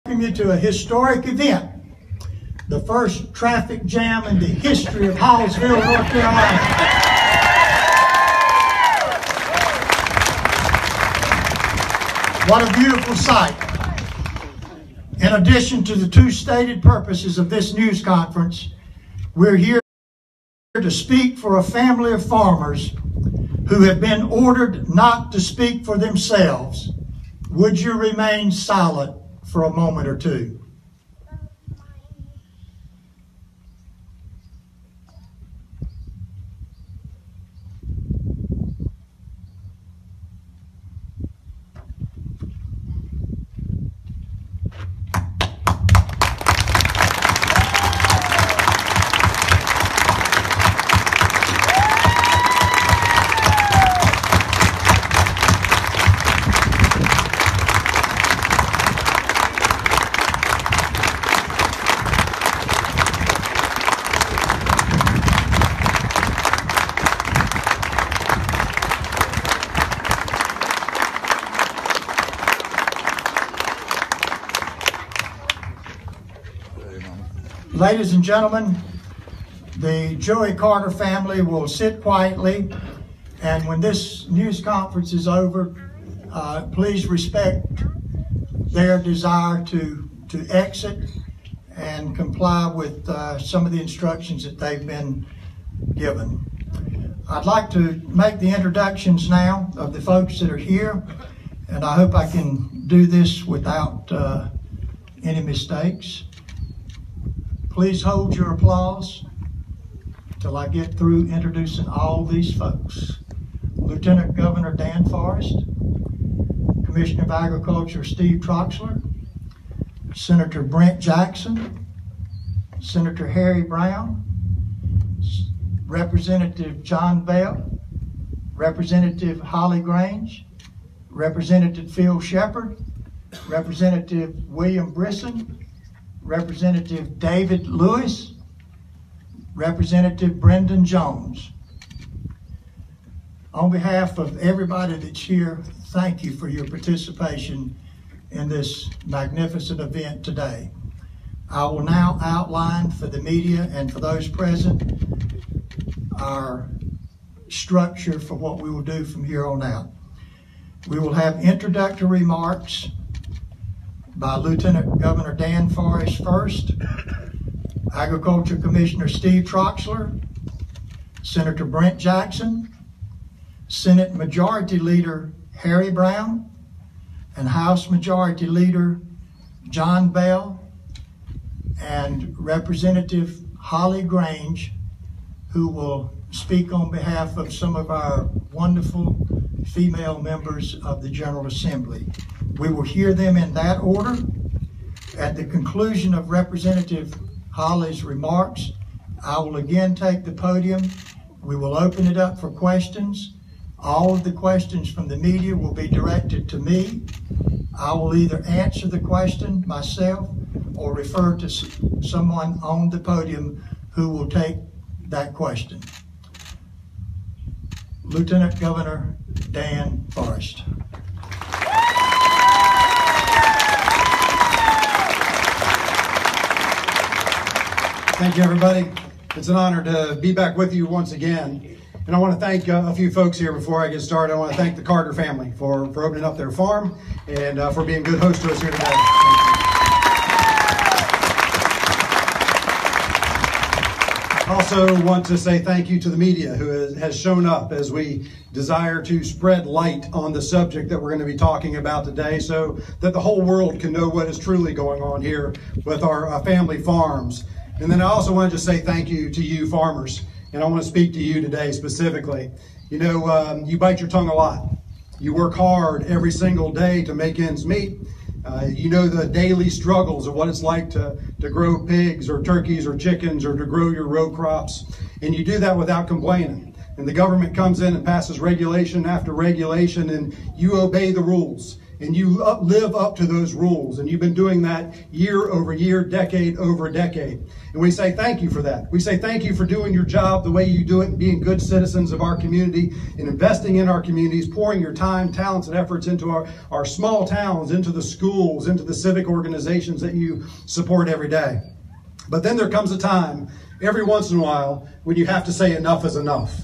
Welcome you to a historic event, the first traffic jam in the history of Hallsville, North Carolina. What a beautiful sight. In addition to the two stated purposes of this news conference, we're here to speak for a family of farmers who have been ordered not to speak for themselves. Would you remain silent for a moment or two? Ladies and gentlemen, the Joey Carter family will sit quietly, and when this news conference is over, please respect their desire to exit and comply with some of the instructions that they've been given. I'd like to make the introductions now of the folks that are here, and I hope I can do this without any mistakes. Please hold your applause till I get through introducing all these folks. Lieutenant Governor Dan Forrest, Commissioner of Agriculture Steve Troxler, Senator Brent Jackson, Senator Harry Brown, Representative John Bell, Representative Holly Grange, Representative Phil Shepard, Representative William Brisson, Representative David Lewis, Representative Brendan Jones. On behalf of everybody that's here, thank you for your participation in this magnificent event today. I will now outline for the media and for those present our structure for what we will do from here on out. We will have introductory remarks by Lieutenant Governor Dan Forrest first, Agriculture Commissioner Steve Troxler, Senator Brent Jackson, Senate Majority Leader Harry Brown, and House Majority Leader John Bell, and Representative Holly Grange, who will speak on behalf of some of our wonderful female members of the General Assembly. We will hear them in that order. At the conclusion of Representative Holly's remarks, I will again take the podium. We will open it up for questions. All of the questions from the media will be directed to me. I will either answer the question myself or refer to someone on the podium who will take that question. Lieutenant Governor Dan Forrest. Thank you, everybody. It's an honor to be back with you once again. And I want to thank a few folks here before I get started. I want to thank the Carter family for opening up their farm and for being good hosts to us here today. I also want to say thank you to the media who has shown up as we desire to spread light on the subject that we're going to be talking about today so that the whole world can know what is truly going on here with our family farms. And then I also want to just say thank you to you farmers, and I want to speak to you today specifically. You know, you bite your tongue a lot. You work hard every single day to make ends meet. You know the daily struggles of what it's like to grow pigs or turkeys or chickens or to grow your row crops, and you do that without complaining. And the government comes in and passes regulation after regulation, and you obey the rules. and you live up to those rules. And you've been doing that year over year, decade over decade. And we say thank you for that. We say thank you for doing your job the way you do it and being good citizens of our community and investing in our communities, pouring your time, talents, and efforts into our small towns, into the schools, into the civic organizations that you support every day. But then there comes a time, every once in a while, when you have to say enough is enough.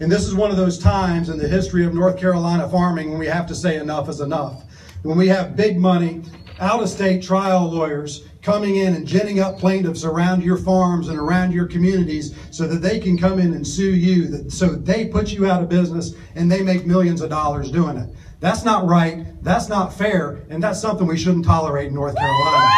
And this is one of those times in the history of North Carolina farming when we have to say enough is enough. When we have big money, out-of-state trial lawyers coming in and ginning up plaintiffs around your farms and around your communities so that they can come in and sue you, so they put you out of business and they make millions of dollars doing it. That's not right, that's not fair, and that's something we shouldn't tolerate in North Carolina.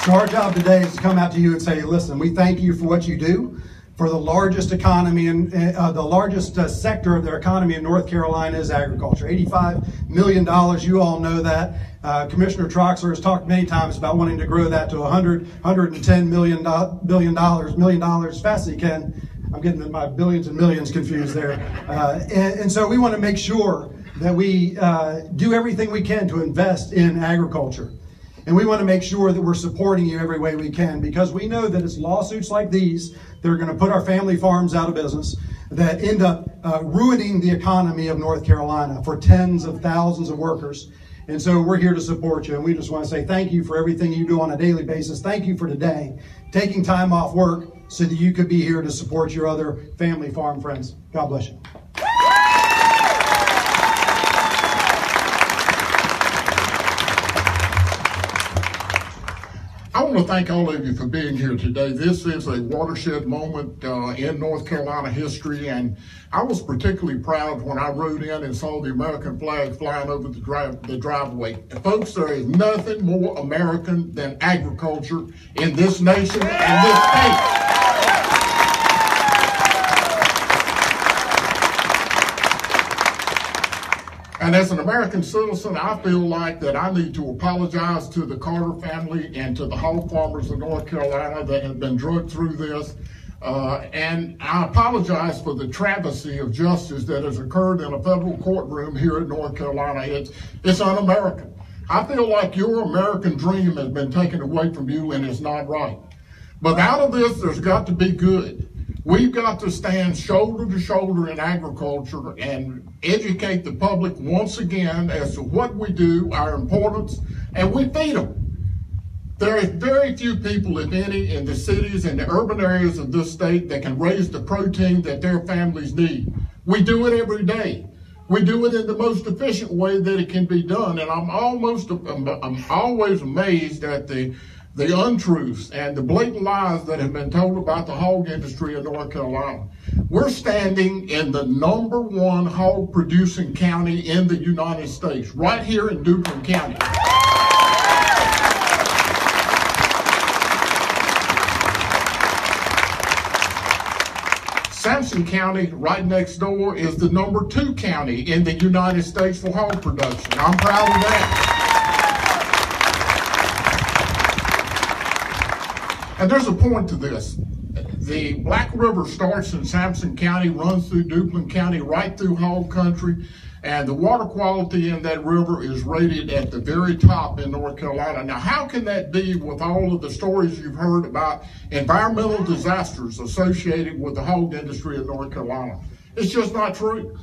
So our job today is to come out to you and say, listen, we thank you for what you do. For the largest economy and the largest sector of their economy in North Carolina is agriculture. $85 million, you all know that. Commissioner Troxler has talked many times about wanting to grow that to $110 million as fast as he can. I'm getting my billions and millions confused there. And so we want to make sure that we do everything we can to invest in agriculture. And we want to make sure that we're supporting you every way we can, because we know that it's lawsuits like these that are going to put our family farms out of business, that end up ruining the economy of North Carolina for tens of thousands of workers. And so we're here to support you, and we just want to say thank you for everything you do on a daily basis. Thank you for today, taking time off work so that you could be here to support your other family farm friends. God bless you. I want to thank all of you for being here today. This is a watershed moment in North Carolina history, and I was particularly proud when I rode in and saw the American flag flying over the driveway. And folks, there is nothing more American than agriculture in this nation and this state. And as an American citizen, I feel like that I need to apologize to the Carter family and to the hog farmers of North Carolina that have been drugged through this. And I apologize for the travesty of justice that has occurred in a federal courtroom here in North Carolina. It's un-American. I feel like your American dream has been taken away from you, and it's not right. But out of this, there's got to be good. We've got to stand shoulder to shoulder in agriculture and educate the public once again as to what we do, our importance, and we feed them. There are very few people, if any, in the cities and the urban areas of this state that can raise the protein that their families need. We do it every day. We do it in the most efficient way that it can be done, and I'm always amazed at the untruths and the blatant lies that have been told about the hog industry in North Carolina. We're standing in the #1 hog producing county in the United States, right here in Duplin County. Sampson County, right next door, is the #2 county in the United States for hog production. I'm proud of that. And there's a point to this. The Black River starts in Sampson County, runs through Duplin County, right through hog country, and the water quality in that river is rated at the very top in North Carolina. Now, how can that be with all of the stories you've heard about environmental disasters associated with the hog industry in North Carolina? It's just not true.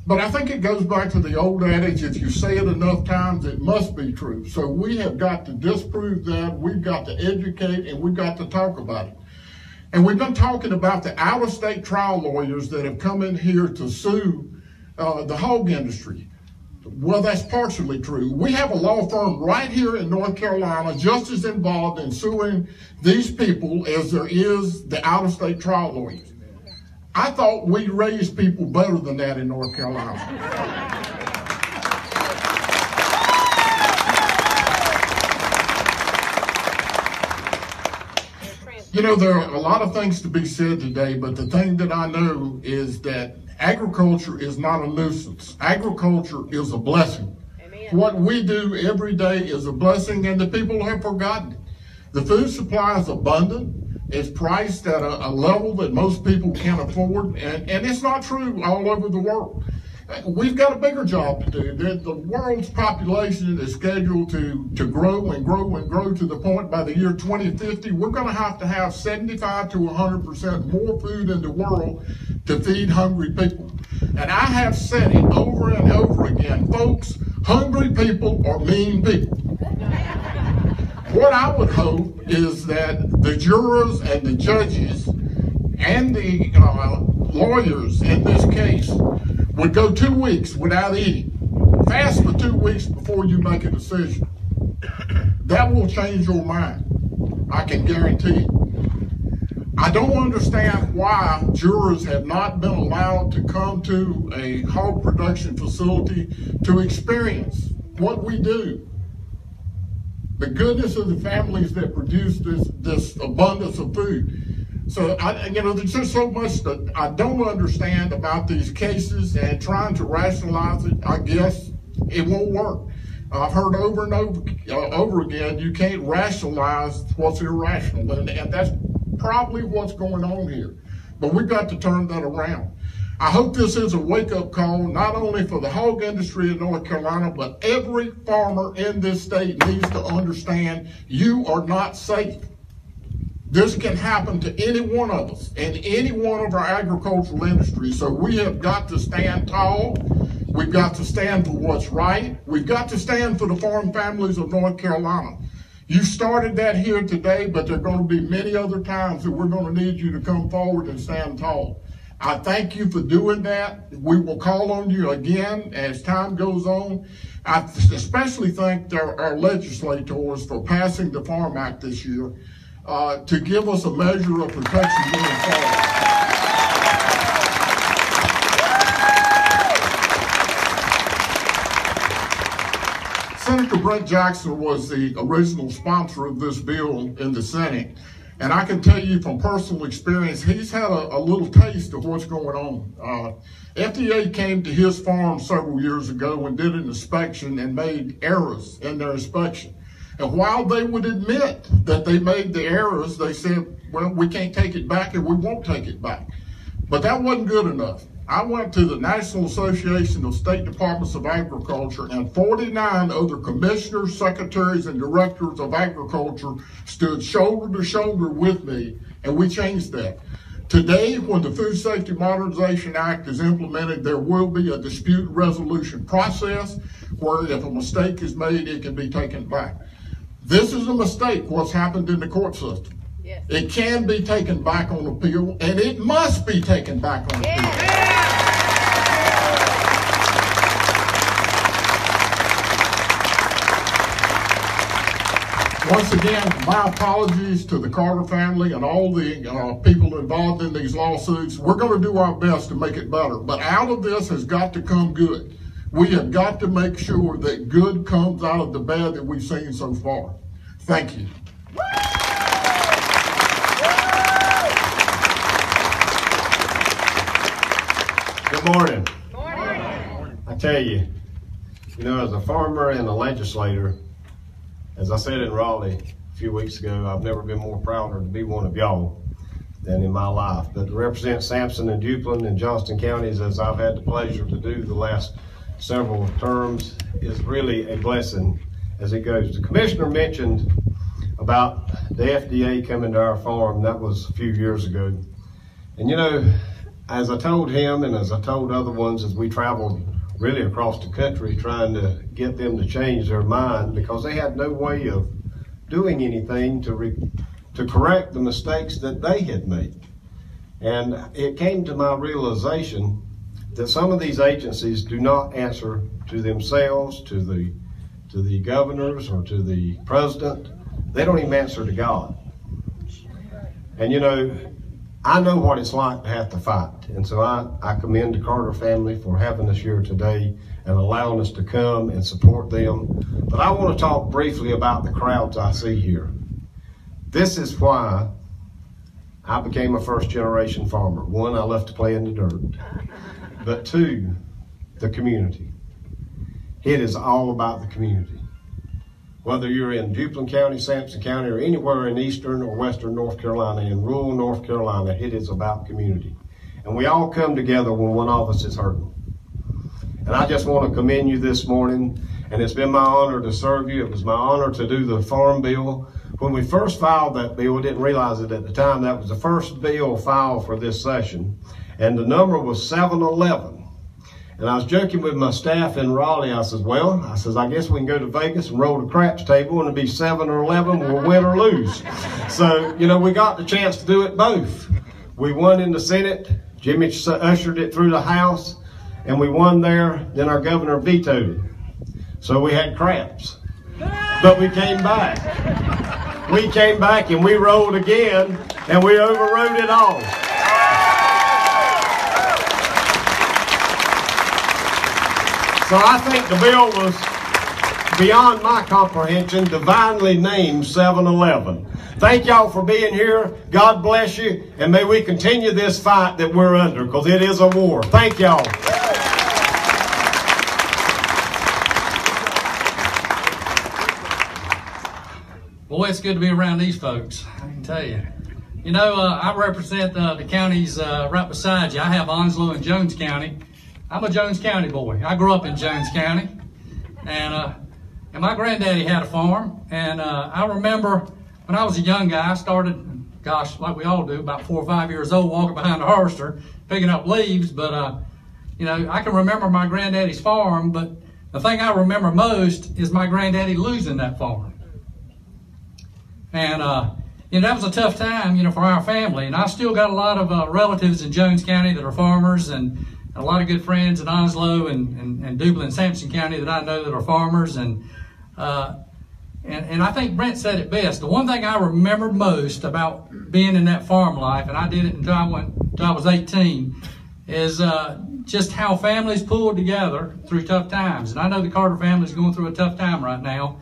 But I think it goes back to the old adage, if you say it enough times, it must be true. So we have got to disprove that, we've got to educate, and we've got to talk about it. And we've been talking about the out-of-state trial lawyers that have come in here to sue the hog industry. Well, that's partially true. We have a law firm right here in North Carolina just as involved in suing these people as there is the out-of-state trial lawyers. I thought we raised people better than that in North Carolina. You know, there are a lot of things to be said today, but the thing that I know is that agriculture is not a nuisance. Agriculture is a blessing. Amen. What we do every day is a blessing, and the people have forgotten it. The food supply is abundant. It's priced at a level that most people can't afford, and it's not true all over the world. We've got a bigger job to do. The world's population is scheduled to grow and grow and grow to the point by the year 2050, we're going to have 75 to 100% more food in the world to feed hungry people. And I have said it over and over again, folks, hungry people are mean people. What I would hope is that the jurors and the judges and the lawyers in this case would go 2 weeks without eating. Fast for 2 weeks before you make a decision. That will change your mind. I can guarantee it. I don't understand why jurors have not been allowed to come to a hog production facility to experience what we do. The goodness of the families that produce this abundance of food. So, there's just so much that I don't understand about these cases, and trying to rationalize it, I guess it won't work. I've heard over and over again, you can't rationalize what's irrational, and that's probably what's going on here. But we've got to turn that around. I hope this is a wake-up call, not only for the hog industry in North Carolina, but every farmer in this state needs to understand you are not safe. This can happen to any one of us in any one of our agricultural industries. So we have got to stand tall. We've got to stand for what's right. We've got to stand for the farm families of North Carolina. You started that here today, but there are going to be many other times that we're going to need you to come forward and stand tall. I thank you for doing that. We will call on you again as time goes on. I especially thank our legislators for passing the Farm Act this year to give us a measure of protection going forward. Senator Brent Jackson was the original sponsor of this bill in the Senate. And I can tell you from personal experience, he's had a little taste of what's going on. FDA came to his farm several years ago and did an inspection and made errors in their inspection. And while they would admit that they made the errors, they said, well, we can't take it back and we won't take it back. But that wasn't good enough. I went to the National Association of State Departments of Agriculture, and 49 other commissioners, secretaries, and directors of agriculture stood shoulder to shoulder with me, and we changed that. Today, when the Food Safety Modernization Act is implemented, there will be a dispute resolution process where if a mistake is made, it can be taken back. This is a mistake, what's happened in the court system. Yes. It can be taken back on appeal, and it must be taken back on appeal. Yes. Once again, my apologies to the Carter family and all the people involved in these lawsuits. We're going to do our best to make it better, but out of this has got to come good. We have got to make sure that good comes out of the bad that we've seen so far. Thank you. Good morning. Good morning. I tell you, as a farmer and a legislator, as I said in Raleigh a few weeks ago, I've never been more prouder to be one of y'all than in my life. But to represent Sampson and Duplin and Johnston counties, as I've had the pleasure to do the last several terms, is really a blessing as it goes. The commissioner mentioned about the FDA coming to our farm. That was a few years ago. And as I told him and as I told other ones as we traveled really across the country trying to get them to change their mind, because they had no way of doing anything to correct the mistakes that they had made. And it came to my realization that some of these agencies do not answer to themselves, to the governors, or to the president. They don't even answer to God. And I know what it's like to have to fight. And so I commend the Carter family for having us here today and allowing us to come and support them. But I want to talk briefly about the crowds I see here. This is why I became a first-generation farmer. One, I left to play in the dirt. But two, the community. It is all about the community. whether you're in Duplin County, Sampson County, or anywhere in eastern or western North Carolina, in rural North Carolina, it is about community. And we all come together when one of us is hurting. And I just want to commend you this morning, and it's been my honor to serve you. It was my honor to do the farm bill. When we first filed that bill, we didn't realize it at the time, that was the first bill filed for this session, and the number was 711. And I was joking with my staff in Raleigh. I says, I guess we can go to Vegas and roll the craps table and it'll be 7 or 11, we'll win or lose. So, we got the chance to do it both. We won in the Senate, Jimmy ushered it through the House, and we won there, then our governor vetoed it. So we had craps. But we came back. We came back and we rolled again, and we overrode it all. So I think the bill was beyond my comprehension, divinely named 711. Thank y'all for being here. God bless you, and may we continue this fight that we're under, because it is a war. Thank y'all. Boy, it's good to be around these folks, I can tell you. I represent the counties right beside you. I have Onslow and Jones County. I'm a Jones County boy. I grew up in Jones County, and my granddaddy had a farm, and I remember when I was a young guy, I started, like we all do, about 4 or 5 years old, walking behind a harvester, picking up leaves, but I can remember my granddaddy's farm, but the thing I remember most is my granddaddy losing that farm. And that was a tough time, for our family, and I still got a lot of relatives in Jones County that are farmers, and a lot of good friends in Onslow and Duplin and Sampson County that I know that are farmers, and I think Brent said it best. The one thing I remember most about being in that farm life, and I did it until I was 18, is just how families pulled together through tough times. And I know the Carter family is going through a tough time right now,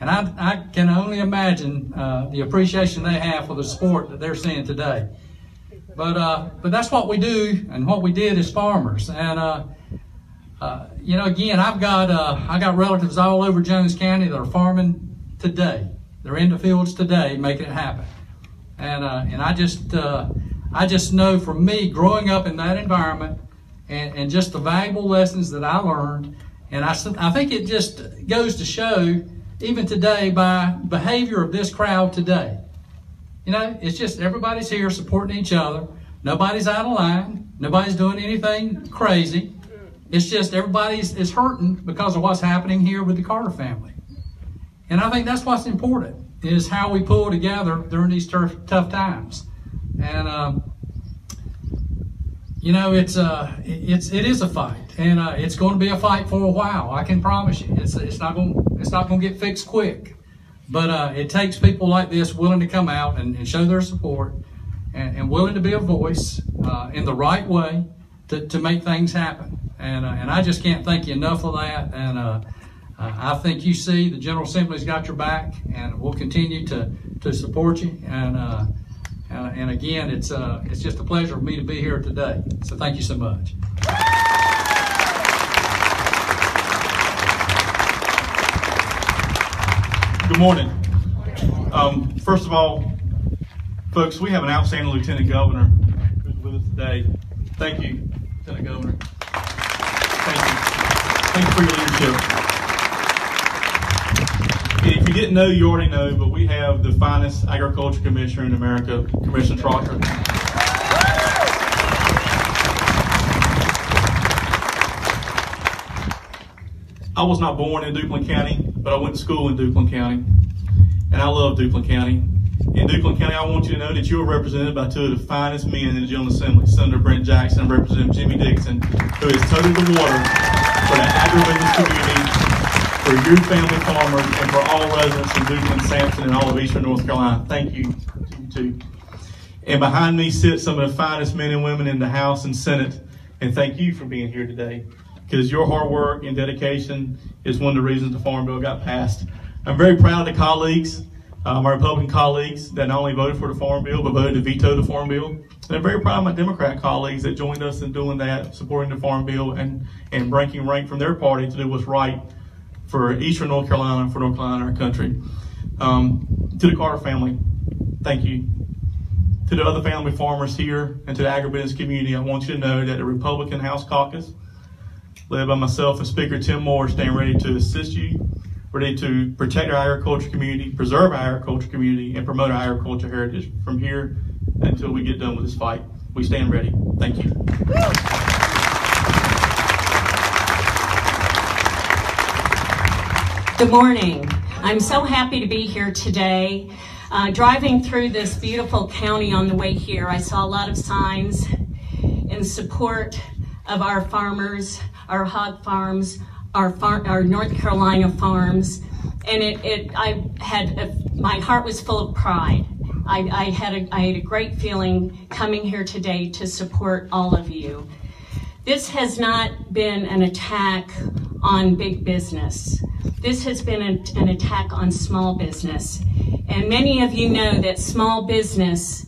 and I can only imagine the appreciation they have for the support that they're seeing today. But that's what we do and what we did as farmers. And again, I got relatives all over Jones County that are farming today. They're in the fields today, making it happen. And I just know, for me, growing up in that environment and just the valuable lessons that I learned, and I think it just goes to show, even today, by behavior of this crowd today. It's just everybody's here supporting each other. Nobody's out of line. Nobody's doing anything crazy. It's just everybody is hurting because of what's happening here with the Carter family. And I think that's what's important, is how we pull together during these tough times. And it is a fight, and it's going to be a fight for a while. I can promise you, it's not going to get fixed quick. But it takes people like this willing to come out and show their support, and willing to be a voice in the right way to make things happen. And I just can't thank you enough for that. And I think you see the General Assembly's got your back, and we'll continue to support you. And again, it's just a pleasure for me to be here today. So thank you so much. Good morning. First of all, folks, we have an outstanding Lieutenant Governor who's with us today. Thank you, Lieutenant Governor. Thank you. Thank you for your leadership. And if you didn't know, you already know, but we have the finest agriculture commissioner in America, Commissioner Trotter. I was not born in Duplin County, but I went to school in Duplin County, and I love Duplin County. In Duplin County, I want you to know that you are represented by two of the finest men in the General Assembly, Senator Brent Jackson and Representative Jimmy Dixon, who has toted the water for the agribusiness community, for your family farmers, and for all residents in Duplin, Sampson, and all of Eastern North Carolina. Thank you to you two. And behind me sit some of the finest men and women in the House and Senate, and thank you for being here today, because your hard work and dedication is one of the reasons the Farm Bill got passed. I'm very proud of the colleagues, my Republican colleagues, that not only voted for the Farm Bill, but voted to veto the Farm Bill. And I'm very proud of my Democrat colleagues that joined us in doing that, supporting the Farm Bill and breaking rank from their party to do what's right for Eastern North Carolina, for North Carolina, our country. To the Carter family, thank you. To the other family farmers here and to the agribusiness community, I want you to know that the Republican House Caucus, led by myself and Speaker Tim Moore, stand ready to assist you, ready to protect our agriculture community, preserve our agriculture community, and promote our agriculture heritage from here until we get done with this fight. We stand ready. Thank you. Good morning. I'm so happy to be here today. Driving through this beautiful county on the way here, I saw a lot of signs in support of our farmers, our hog farms, our North Carolina farms, and my heart was full of pride. I had a great feeling coming here today to support all of you. This has not been an attack on big business. This has been an attack on small business. And many of you know that small businesses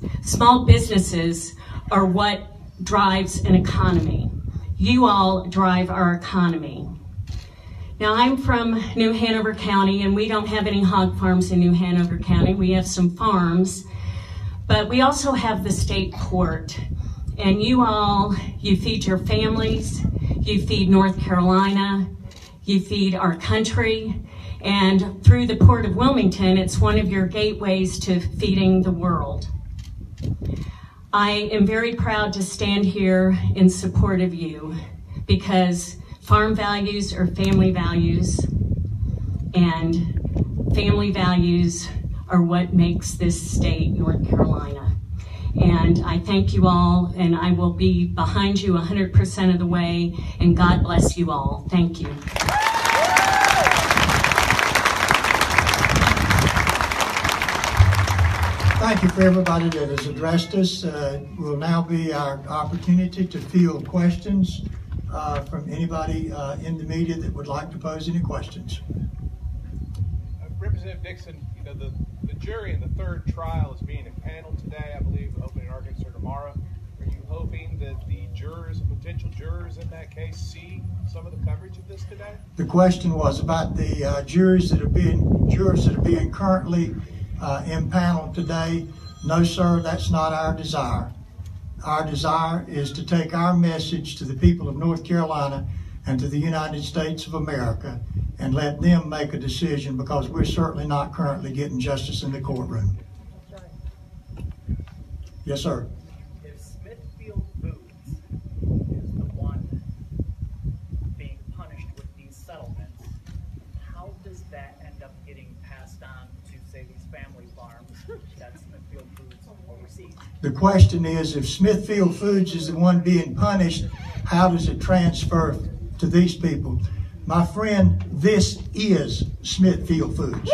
are what drives an economy. You all drive our economy. Now, I'm from New Hanover County, and we don't have any hog farms in New Hanover County. We have some farms, but we also have the state port. And you feed your families, you feed North Carolina, you feed our country, and through the Port of Wilmington, it's one of your gateways to feeding the world. I am very proud to stand here in support of you because farm values are family values, and family values are what makes this state, North Carolina. And I thank you all, and I will be behind you 100% of the way, and God bless you all. Thank you. Thank you for everybody that has addressed us. Will now be our opportunity to field questions from anybody in the media that would like to pose any questions. Representative Dixon, you know, the jury in the third trial is being impaneled today, I believe, opening arguments are tomorrow. Are you hoping that the jurors, potential jurors in that case, see some of the coverage of this today? The question was about the jurors that are being currently impaneled today. No, sir, that's not our desire. Our desire is to take our message to the people of North Carolina and to the United States of America and let them make a decision, because we're certainly not currently getting justice in the courtroom. Yes, sir. If Smithfield Foods is the one being punished with these settlements, how does that end up getting passed on to, say, these family farms that Smithfield Foods oversees? The question is, if Smithfield Foods is the one being punished, how does it transfer to these people? My friend, this is Smithfield Foods.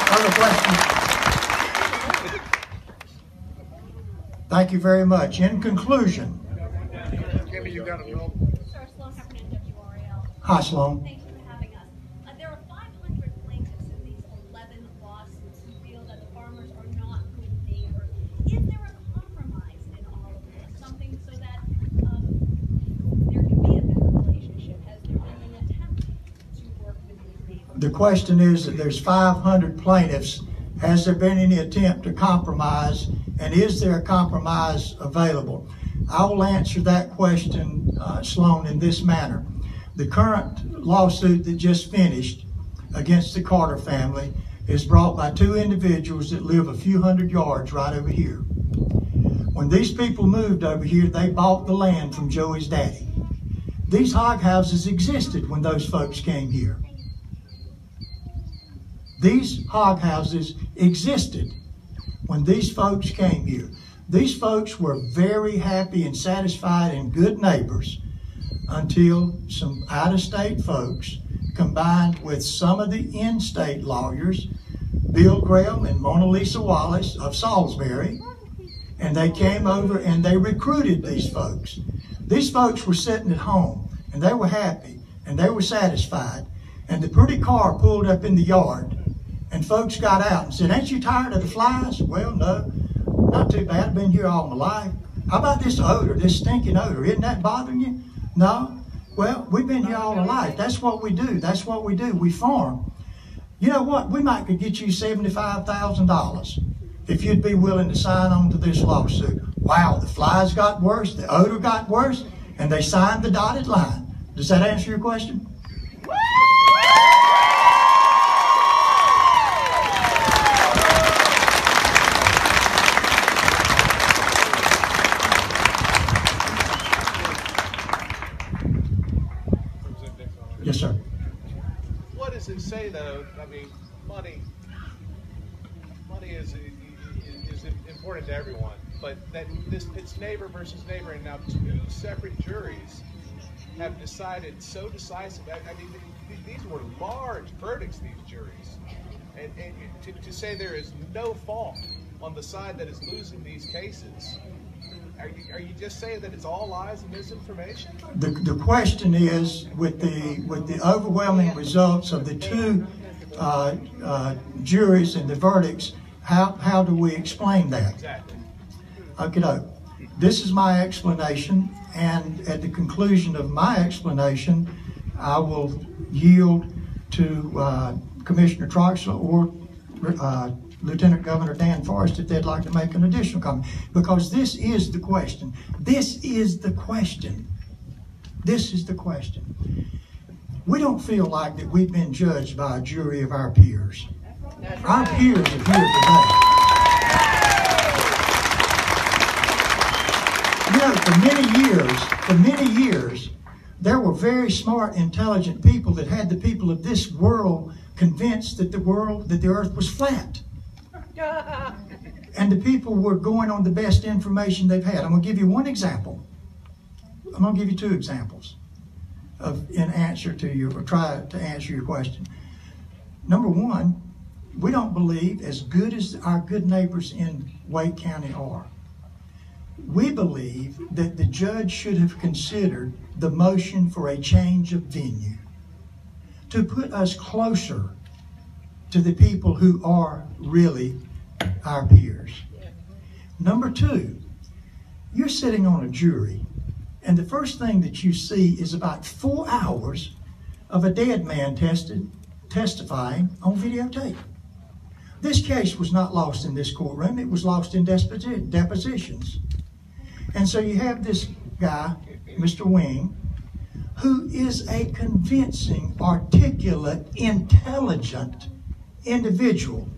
Other questions? Thank you very much. In conclusion. Jimmy, you got a little. Sir, Sloan Heffernan, WRAL. Hi, Sloan. Thank you for having us. There are 500 plaintiffs in these 11 lawsuits who feel that the farmers are not good neighbors. Is there a compromise in all of this? Something so that there can be a better relationship? Has there been an attempt to work with these neighbors? The question is that there's 500 plaintiffs. Has there been any attempt to compromise, and is there a compromise available? I will answer that question, Sloan, in this manner. The current lawsuit that just finished against the Carter family is brought by two individuals that live a few hundred yards right over here. When these people moved over here, they bought the land from Joey's daddy. These hog houses existed when those folks came here. These hog houses existed when these folks came here. These folks were very happy and satisfied and good neighbors until some out-of-state folks combined with some of the in-state lawyers, Bill Graham and Mona Lisa Wallace of Salisbury, and they came over and they recruited these folks. These folks were sitting at home and they were happy and they were satisfied, and the pretty car pulled up in the yard and folks got out and said, "Ain't you tired of the flies?" "Well, no, not too bad. I've been here all my life." How about this odor, this stinking odor? Isn't that bothering you? No? Well, we've been here all our life. That's what we do. That's what we do. We farm. You know what? We might could get you $75,000 if you'd be willing to sign on to this lawsuit. Wow, the flies got worse, the odor got worse, and they signed the dotted line. Does that answer your question? Yes, sir. What does it say, though? I mean, money is important to everyone, but that this pits neighbor versus neighbor, and now two separate juries have decided so decisively. I mean, these were large verdicts, these juries, and to say there is no fault on the side that is losing these cases. Are you just saying that it's all lies and misinformation? The question is, with the overwhelming results of the two juries and the verdicts, how do we explain that? Exactly. Okay, this is my explanation, and at the conclusion of my explanation, I will yield to Commissioner Troxler or Lieutenant Governor Dan Forrest if they'd like to make an additional comment, because this is the question. This is the question. This is the question. We don't feel like that we've been judged by a jury of our peers. Our peers are here today. You know, for many years, there were very smart, intelligent people that had the people of this world convinced that the earth was flat. And the people were going on the best information they've had. I'm going to give you one example. I'm going to give you two examples in answer to your, or try to answer your question. Number one, we don't believe, as good as our good neighbors in Wake County are, we believe that the judge should have considered the motion for a change of venue to put us closer to the people who are really our peers. Number two, you're sitting on a jury, and the first thing that you see is about 4 hours of a dead man testifying on videotape. This case was not lost in this courtroom, it was lost in depositions. And so you have this guy, Mr. Wing, who is a convincing, articulate, intelligent individual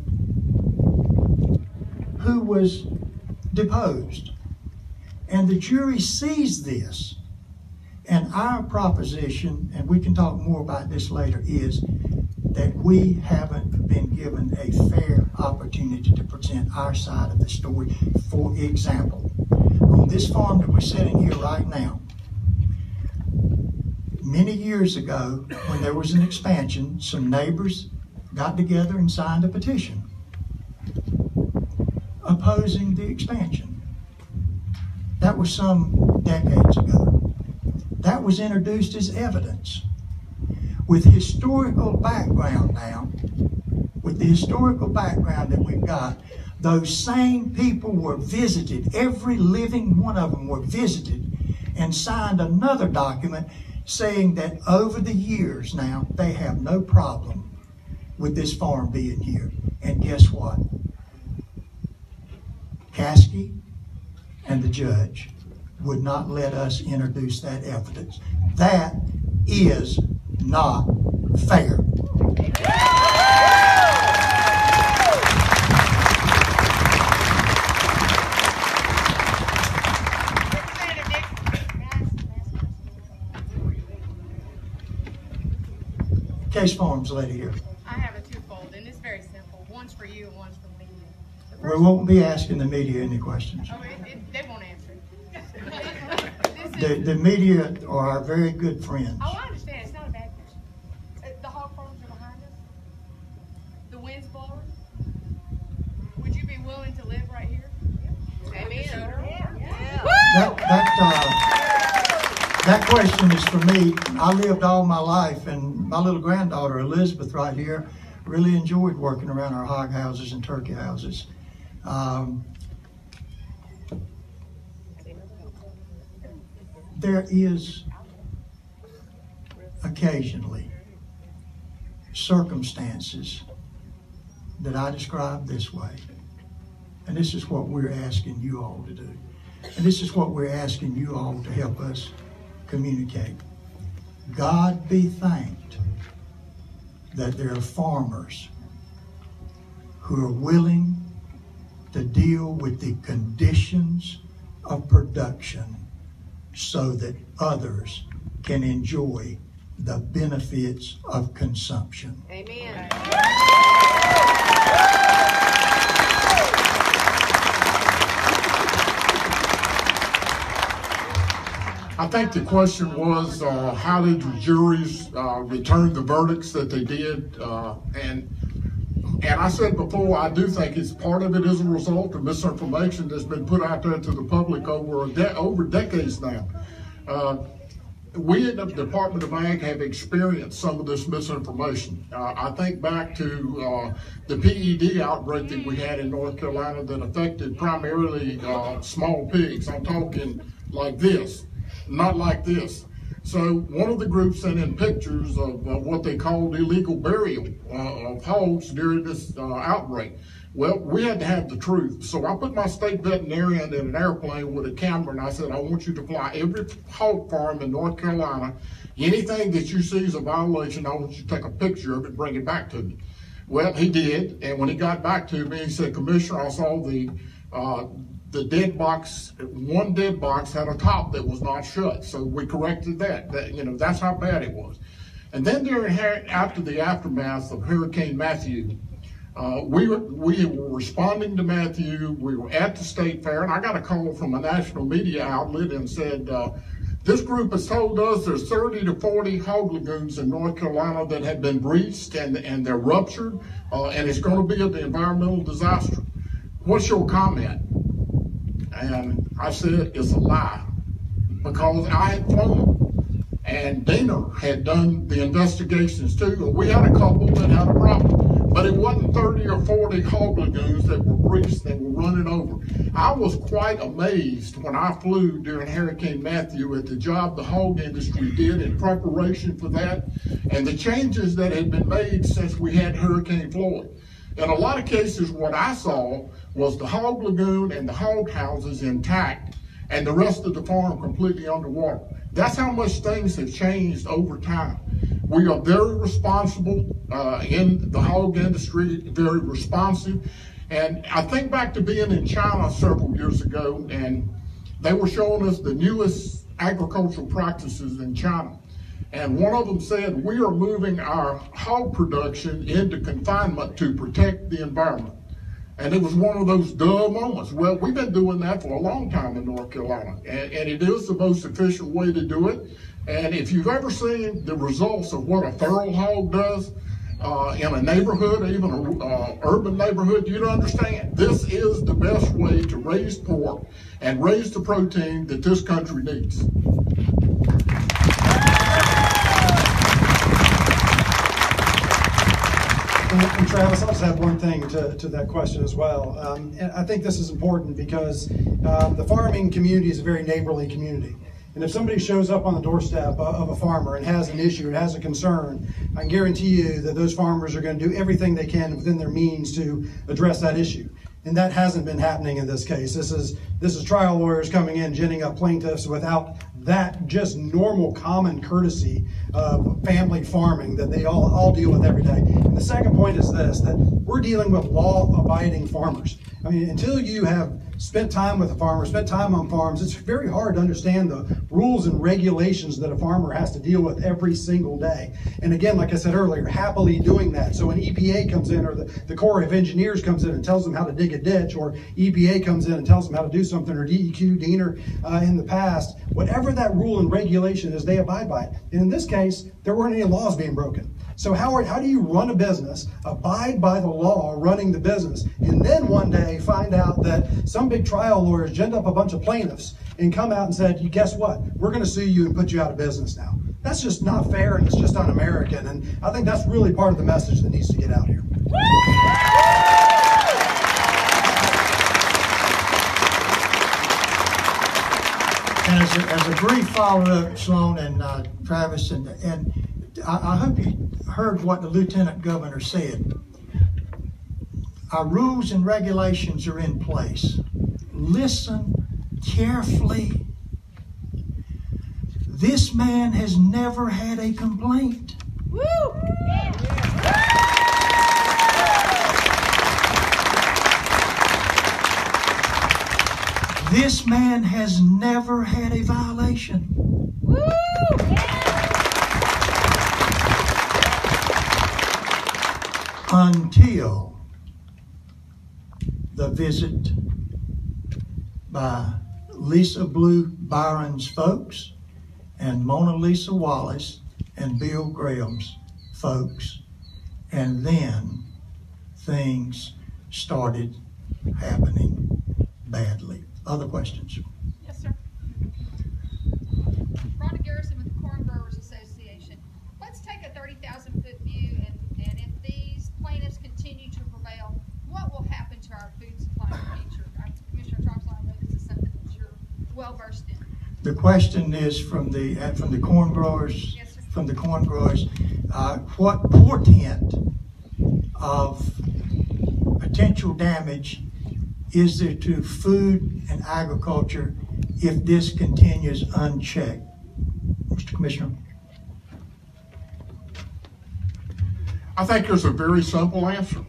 who was deposed. And the jury sees this. And our proposition, and we can talk more about this later, is that we haven't been given a fair opportunity to present our side of the story. For example, on this farm that we're sitting here right now, many years ago, when there was an expansion, some neighbors got together and signed a petition opposing the expansion. That was some decades ago. That was introduced as evidence. With historical background now, with the historical background that we've got, those same people were visited, every living one of them were visited and signed another document saying that over the years now, they have no problem with this farm being here. And guess what? Caskey and the judge would not let us introduce that evidence. That is not fair. Case Farms lady here. I have a twofold, and it's very simple. One's for you and one's for the media. We won't be asking the media any questions. Oh, they won't answer The media are our very good friends. Oh, I understand. It's not a bad question. The hog farms are behind us. The wind's blowing. Would you be willing to live right here? Amen. That question is for me. I lived all my life, and my little granddaughter Elizabeth right here really enjoyed working around our hog houses and turkey houses. there is occasionally circumstances that I describe this way. And this is what we're asking you all to do. And this is what we're asking you all to help us communicate. God be thanked that there are farmers who are willing to deal with the conditions of production so that others can enjoy the benefits of consumption. Amen. I think the question was, how did the juries return the verdicts that they did? And I said before, I do think it's part of it is a result of misinformation that's been put out there to the public over decades now. We in the Department of Ag have experienced some of this misinformation. I think back to the PED outbreak that we had in North Carolina that affected primarily small pigs. I'm talking like this, not like this. So one of the groups sent in pictures of what they called illegal burial of hogs during this outbreak. Well, we had to have the truth. So I put my state veterinarian in an airplane with a camera and I said, I want you to fly every hog farm in North Carolina. Anything that you see is a violation, I want you to take a picture of it and bring it back to me. Well, he did. And when he got back to me, he said, Commissioner, I saw the dead box, one dead box had a top that was not shut. So we corrected that. That's how bad it was. And then after the aftermath of Hurricane Matthew, we were responding to Matthew. We were at the state fair, and I got a call from a national media outlet and said, this group has told us there's 30 to 40 hog lagoons in North Carolina that have been breached and they're ruptured, and it's going to be an environmental disaster. What's your comment? And I said, it's a lie, because I had flown, and Dana had done the investigations too. We had a couple that had a problem, but it wasn't 30 or 40 hog lagoons that were breached and were running over. I was quite amazed when I flew during Hurricane Matthew at the job the hog industry did in preparation for that, and the changes that had been made since we had Hurricane Floyd. In a lot of cases, what I saw was the hog lagoon and the hog houses intact and the rest of the farm completely underwater. That's how much things have changed over time. We are very responsible in the hog industry, very responsive. And I think back to being in China several years ago, and they were showing us the newest agricultural practices in China. And one of them said, we are moving our hog production into confinement to protect the environment. And it was one of those duh moments. Well, we've been doing that for a long time in North Carolina, and it is the most efficient way to do it. And if you've ever seen the results of what a feral hog does in a neighborhood, even an urban neighborhood, you'd understand. This is the best way to raise pork and raise the protein that this country needs. And Travis, I'll just add one thing to that question as well. And I think this is important because the farming community is a very neighborly community. And if somebody shows up on the doorstep of a farmer and has an issue and has a concern, I can guarantee you that those farmers are going to do everything they can within their means to address that issue. And that hasn't been happening in this case. This is trial lawyers coming in, ginning up plaintiffs without that just normal common courtesy of family farming that they all deal with every day. And the second point is this, that we're dealing with law-abiding farmers. I mean, until you have spent time with a farmer, spent time on farms, it's very hard to understand the rules and regulations that a farmer has to deal with every single day. And again, like I said earlier, happily doing that. So when EPA comes in, or the Corps of Engineers comes in and tells them how to dig a ditch, or EPA comes in and tells them how to do something, or DEQ, Diener in the past, whatever that rule and regulation is, they abide by it. And in this case, there weren't any laws being broken. So how do you run a business, abide by the law running the business, and then one day find out that some big trial lawyers ginned up a bunch of plaintiffs and come out and said, you guess what, we're going to sue you and put you out of business now. That's just not fair, and it's just un-American, and I think that's really part of the message that needs to get out here. And as a brief follow-up, Sloan and Travis, and I hope you heard what the Lieutenant Governor said. Our rules and regulations are in place. Listen carefully. This man has never had a complaint. Woo! This man has never had a violation. Woo! Until the visit by Lisa Blue Byron's folks and Mona Lisa Wallace and Bill Graham's folks, and then things started happening badly. Other questions? Yes, sir. Rhonda Garrison with the Corn Growers Association. Let's take a 30,000-foot view, and if these plaintiffs continue to prevail, what will happen to our food supply in the future? Commissioner Troxler, I know this is something that you're well versed in. The question is from the corn growers. Yes, sir. From the corn growers, what portent of potential damage is there to food and agriculture if this continues unchecked? Mr. Commissioner. I think there's a very simple answer.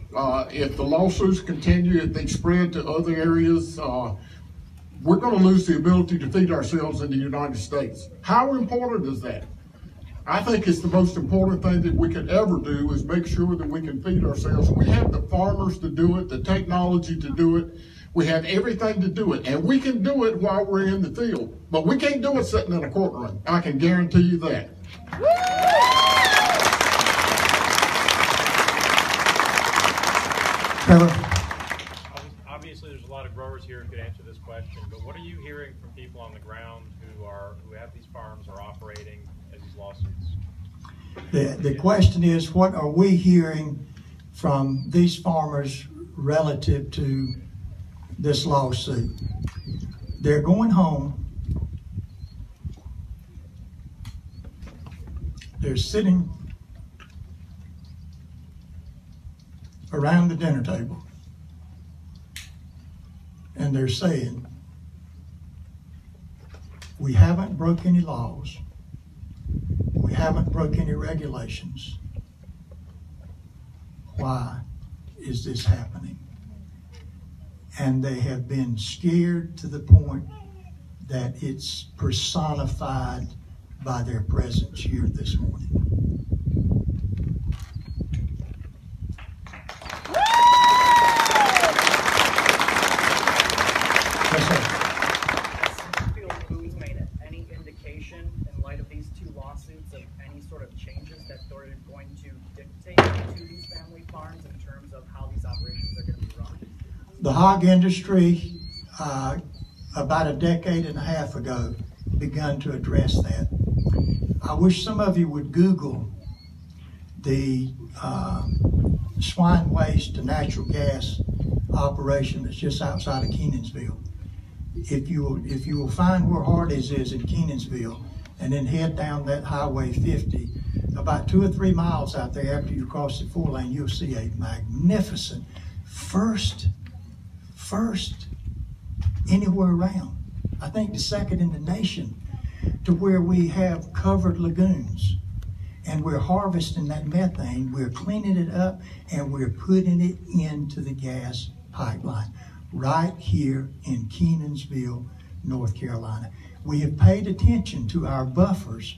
If the lawsuits continue, if they spread to other areas, we're going to lose the ability to feed ourselves in the United States. How important is that? I think it's the most important thing that we could ever do is make sure that we can feed ourselves. We have the farmers to do it, the technology to do it. We have everything to do it, and we can do it while we're in the field. But we can't do it sitting in a courtroom. I can guarantee you that. Obviously, there's a lot of growers here who could answer this question, but what are you hearing from people on the ground who have these farms or operating as these lawsuits? The question is, what are we hearing from these farmers relative to this lawsuit? They're going home. They're sitting around the dinner table and they're saying, we haven't broke any laws. We haven't broke any regulations. Why is this happening? And they have been scared to the point that it's personified by their presence here this morning. Yes, sir. Has Field Foods made any indication in light of these two lawsuits of any sort of changes that they're going to dictate to these family farms in terms of how these operations are going to be run? The hog industry, about a decade and a half ago, begun to address that. I wish some of you would Google the swine waste to natural gas operation that's just outside of Kenansville. If you will find where Hardee's is in Kenansville, and then head down that Highway 50, about 2 or 3 miles out there after you cross the 4-lane, you'll see a magnificent first anywhere around. I think the second in the nation, to where we have covered lagoons and we're harvesting that methane, we're cleaning it up, and we're putting it into the gas pipeline right here in Kenansville, North Carolina. We have paid attention to our buffers.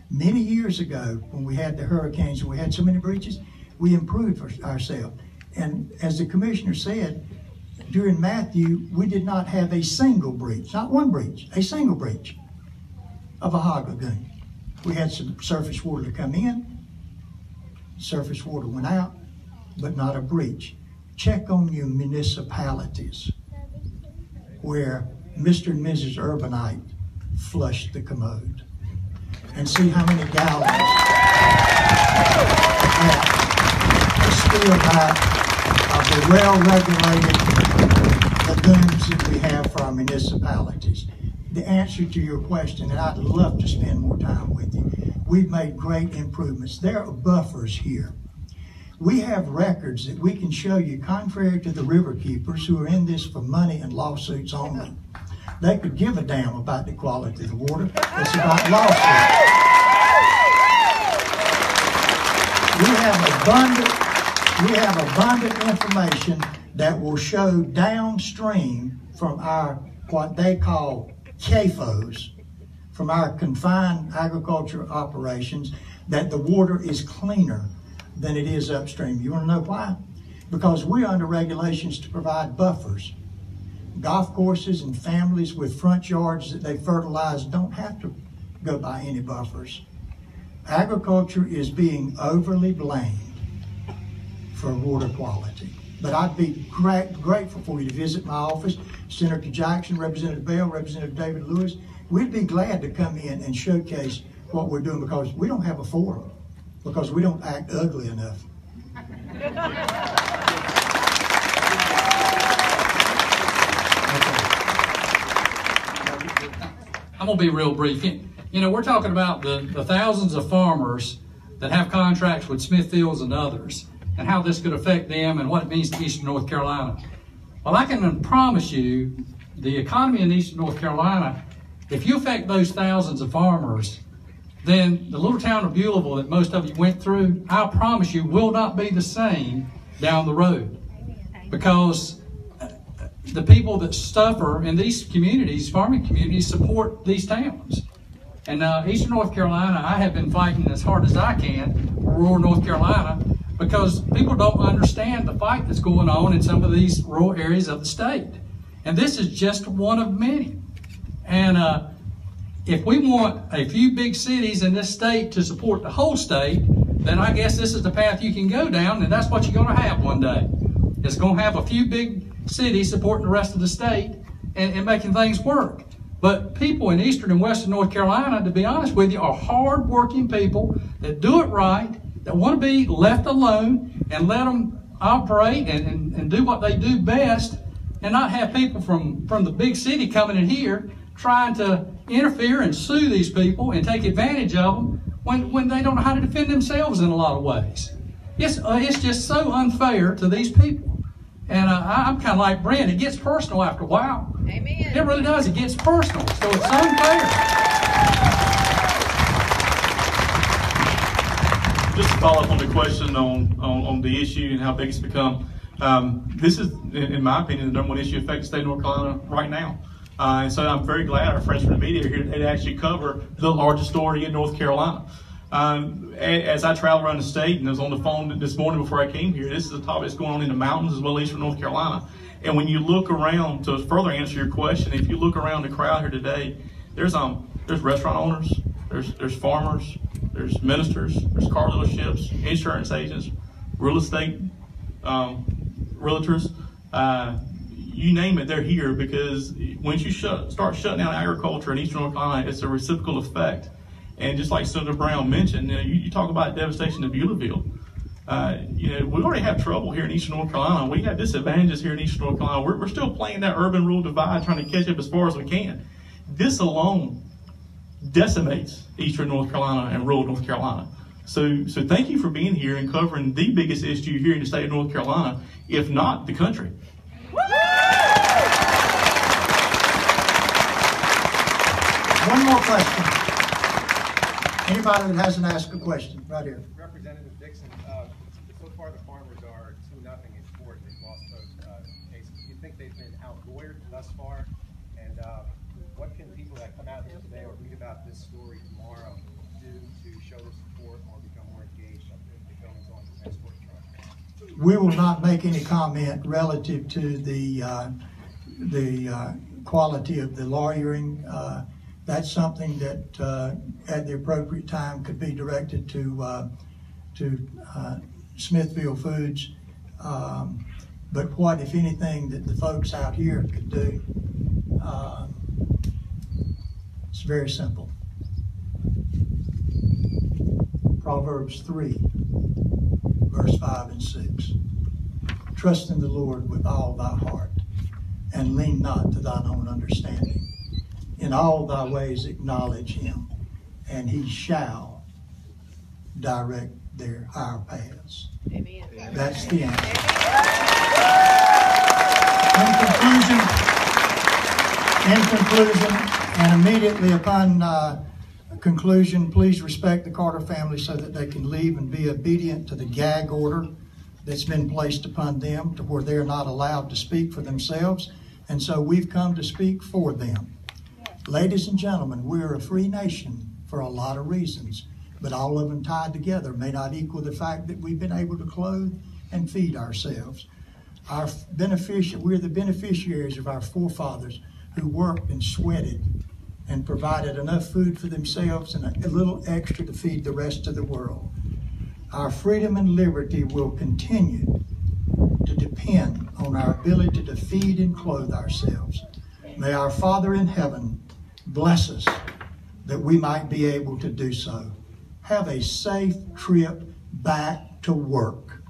Many years ago, when we had the hurricanes and we had so many breaches, we improved ourselves. And as the commissioner said, during Matthew, we did not have a single breach, not one breach, a single breach of a hog lagoon. We had some surface water to come in, surface water went out, but not a breach. Check on your municipalities where Mr. and Mrs. Urbanite flushed the commode and see how many gallons are still back of the well-regulated lagoons that we have for our municipalities. the answer to your question, and I'd love to spend more time with you. We've made great improvements. There are buffers here. We have records that we can show you, contrary to the river keepers who are in this for money and lawsuits only. They could give a damn about the quality of the water. It's about lawsuits. We have abundant information that will show downstream from our, what they call CAFOs, from our confined agriculture operations, that the water is cleaner than it is upstream. You want to know why? Because we're under regulations to provide buffers. Golf courses and families with front yards that they fertilize don't have to go by any buffers. Agriculture is being overly blamed for water quality. But I'd be grateful for you to visit my office, Senator Jackson, Representative Bell, Representative David Lewis. We'd be glad to come in and showcase what we're doing, because we don't have a forum, because we don't act ugly enough. I'm going to be real brief. You know, we're talking about the thousands of farmers that have contracts with Smithfields and others, and how this could affect them and what it means to Eastern North Carolina. Well, I can promise you, the economy in Eastern North Carolina, if you affect those thousands of farmers, then the little town of Beulaville that most of you went through, I promise you, will not be the same down the road. Because the people that suffer in these communities, farming communities, support these towns. And Eastern North Carolina, I have been fighting as hard as I can for rural North Carolina, because people don't understand the fight that's going on in some of these rural areas of the state. And this is just one of many. And if we want a few big cities in this state to support the whole state, then I guess this is the path you can go down, and that's what you're going to have one day. It's going to have a few big cities supporting the rest of the state and making things work. But people in Eastern and Western North Carolina, to be honest with you, are hard-working people that do it right, that want to be left alone and let them operate and do what they do best, and not have people from the big city coming in here trying to interfere and sue these people and take advantage of them when they don't know how to defend themselves in a lot of ways. It's just so unfair to these people. And I'm kind of like Brent. It gets personal after a while. Amen. It really does. It gets personal. So it's unfair. Just to follow up on the question on the issue and how big it's become, this is, in my opinion, the number one issue affecting the state of North Carolina right now. And so I'm very glad our friends from the media are here today to actually cover the largest story in North Carolina. As I travel around the state, and I was on the phone this morning before I came here, this is a topic that's going on in the mountains as well as Eastern North Carolina. And when you look around, to further answer your question, if you look around the crowd here today, there's restaurant owners, there's farmers, there's ministers, there's car dealerships, insurance agents, real estate realtors. You name it, they're here, because once you start shutting down agriculture in Eastern North Carolina, it's a reciprocal effect. And just like Senator Brown mentioned, you talk about devastation to Beulaville. We already have trouble here in Eastern North Carolina. We have disadvantages here in Eastern North Carolina. We're still playing that urban-rural divide, trying to catch up as far as we can. This alone decimates Eastern North Carolina and rural North Carolina. So thank you for being here and covering the biggest issue here in the state of North Carolina, if not the country. One more question. Anybody that hasn't asked a question, right here. Representative Dixon, so far the farmers are 2-0 in court. They've lost both cases. Do you think they've been outlawyered thus far? And what can people that come out here today or read about this story tomorrow do to show their support or become more engaged in the goings on the next court trial? We will not make any comment relative to the quality of the lawyering. That's something that at the appropriate time could be directed to Smithfield Foods. But what, if anything, that the folks out here could do, it's very simple. Proverbs 3, verse 5 and 6. Trust in the Lord with all thy heart, and lean not to thine own understanding. In all thy ways acknowledge him, and he shall direct our paths. Amen. That's the answer. In conclusion, and immediately upon conclusion, please respect the Carter family so that they can leave and be obedient to the gag order that's been placed upon them, to where they're not allowed to speak for themselves. And so we've come to speak for them. Ladies and gentlemen, we're a free nation for a lot of reasons, but all of them tied together may not equal the fact that we've been able to clothe and feed ourselves. We're the beneficiaries of our forefathers who worked and sweated and provided enough food for themselves and a little extra to feed the rest of the world. Our freedom and liberty will continue to depend on our ability to feed and clothe ourselves. May our Father in heaven bless us that we might be able to do so. Have a safe trip back to work.